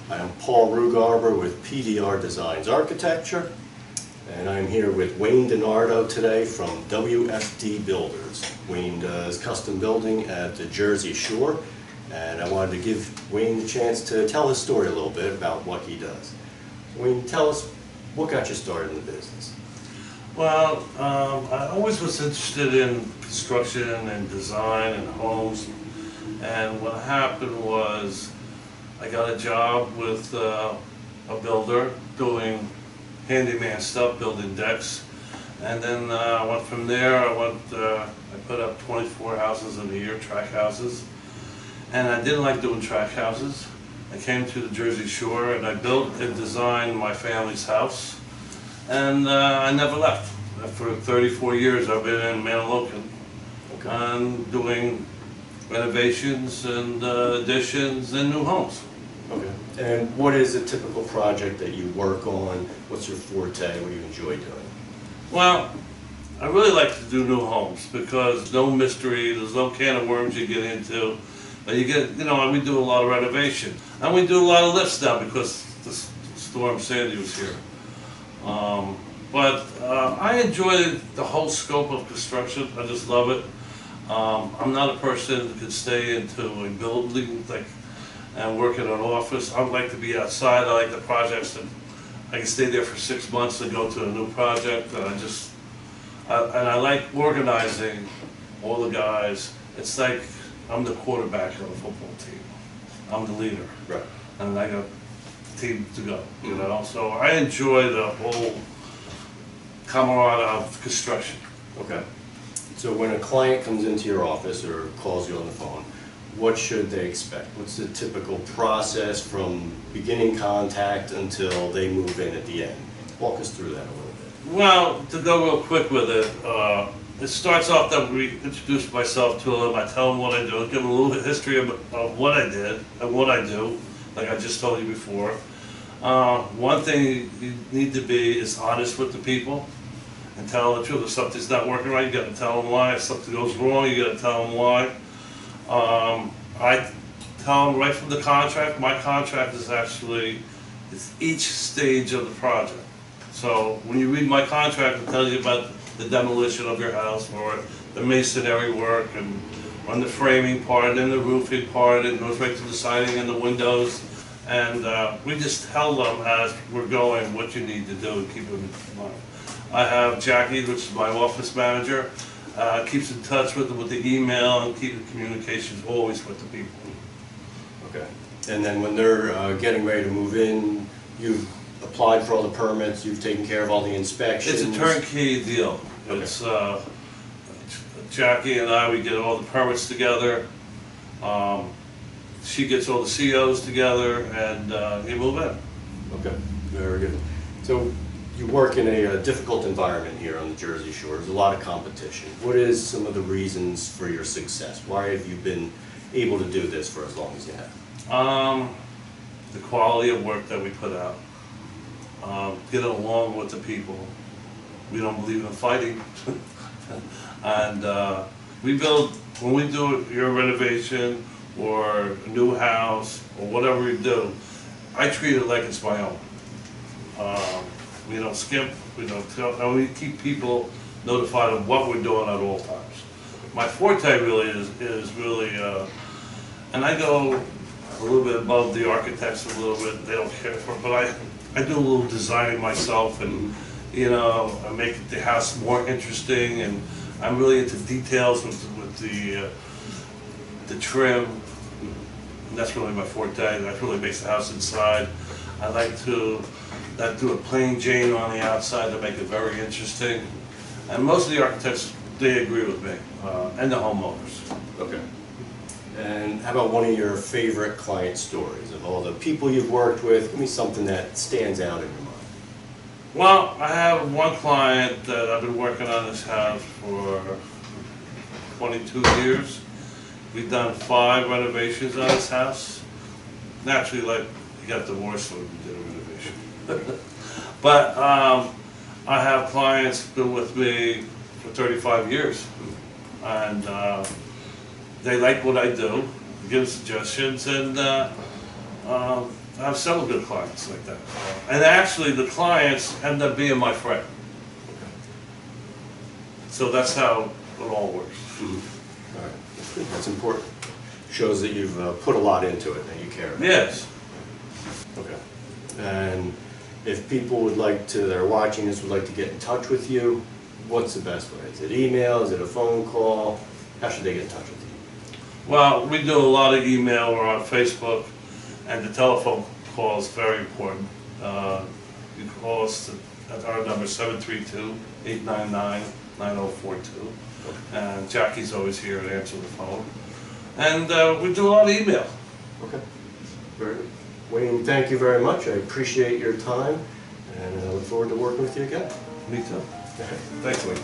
I am Paul Rugarber with PDR Designs Architecture, and I'm here with Wayne Dinardo today from W.F.D. Builders. Wayne does custom building at the Jersey Shore, and I wanted to give Wayne the chance to tell his story a little bit about what he does. Wayne, tell us what got you started in the business. Well, I always was interested in construction and design and homes, and what happened was I got a job with a builder doing handyman stuff, building decks, and then I went from there. I put up 24 houses in a year, tract houses, and I didn't like doing tract houses. I came to the Jersey Shore and I built and designed my family's house. And I never left. For 34 years I've been in Manalocan, doing renovations and additions and new homes. Okay. And what is a typical project that you work on? What's your forte? What do you enjoy doing? Well, I really like to do new homes because no mystery, there's no can of worms you get into. We do a lot of renovation. And we do a lot of lifts now because the storm Sandy was here. But I enjoy the whole scope of construction. I just love it. I'm not a person that could stay into a building and work in an office. I would like to be outside. I like the projects that I can stay there for 6 months and go to a new project. And I like organizing all the guys. It's like I'm the quarterback of a football team. I'm the leader. Right. And I got a team to go, you know. So I enjoy the whole camaraderie of construction. Okay. So when a client comes into your office or calls you on the phone, what should they expect? What's the typical process from beginning contact until they move in at the end? Walk us through that a little bit. Well, to go real quick with it, it starts off that we introduce myself to them. I tell them what I do, give them a little history of what I did and what I do, like I just told you before. One thing you need to be is honest with the people and tell them the truth. If something's not working right, you got to tell them why. If something goes wrong, you got to tell them why. I tell them right from the contract. My contract is each stage of the project. So when you read my contract, it tells you about the demolition of your house, or the masonry work, and on the framing part, and then the roofing part, and it goes right to the siding and the windows. And we just tell them as we're going what you need to do and keep them in mind. I have Jackie, which is my office manager, keeps in touch with them with the email and keep the communications always with the people. Okay. And then when they're getting ready to move in, you've applied for all the permits, you've taken care of all the inspections? It's a turnkey deal. Okay. It's Jackie and I, we get all the permits together. She gets all the COs together, and you move in. Okay, very good. So you work in a difficult environment here on the Jersey Shore. There's a lot of competition. What is some of the reasons for your success? Why have you been able to do this for as long as you have? The quality of work that we put out. Getting along with the people. We don't believe in fighting. And when we do your renovation or a new house or whatever we do, I treat it like it's my own. We don't skip, we don't tell, and we keep people notified of what we're doing at all times. My forte really is really, and I go a little bit above the architects a little bit, they don't care for it, but I do a little designing myself, and I make the house more interesting, and I'm really into details with the trim, and that's really my forte. That really makes the house inside. I like to do a plain Jane on the outside to make it very interesting, and most of the architects, they agree with me, and the homeowners. Okay. And how about one of your favorite client stories of all the people you've worked with? Give me something that stands out in your mind. Well, I have one client that I've been working on this house for 22 years. We've done 5 renovations on this house. Naturally, he got divorced when we did a renovation. But I have clients who've been with me for 35 years. And they like what I do, give suggestions, and I have several good clients like that. And actually, the clients end up being my friend. So that's how it all works. All right, that's good. That's important. Shows that you've put a lot into it and you care about it. Yes. Okay. And if people would like to, that are watching this, would like to get in touch with you, what's the best way? Is it email? Is it a phone call? How should they get in touch with you? Well, we do a lot of email or on Facebook, and the telephone call is very important. You can call us at our number 732-899-9042. And Jackie's always here to answer the phone. And we do a lot of email. Okay. Very good. Wayne, thank you very much. I appreciate your time, and I look forward to working with you again. Me too. Thanks, Wayne.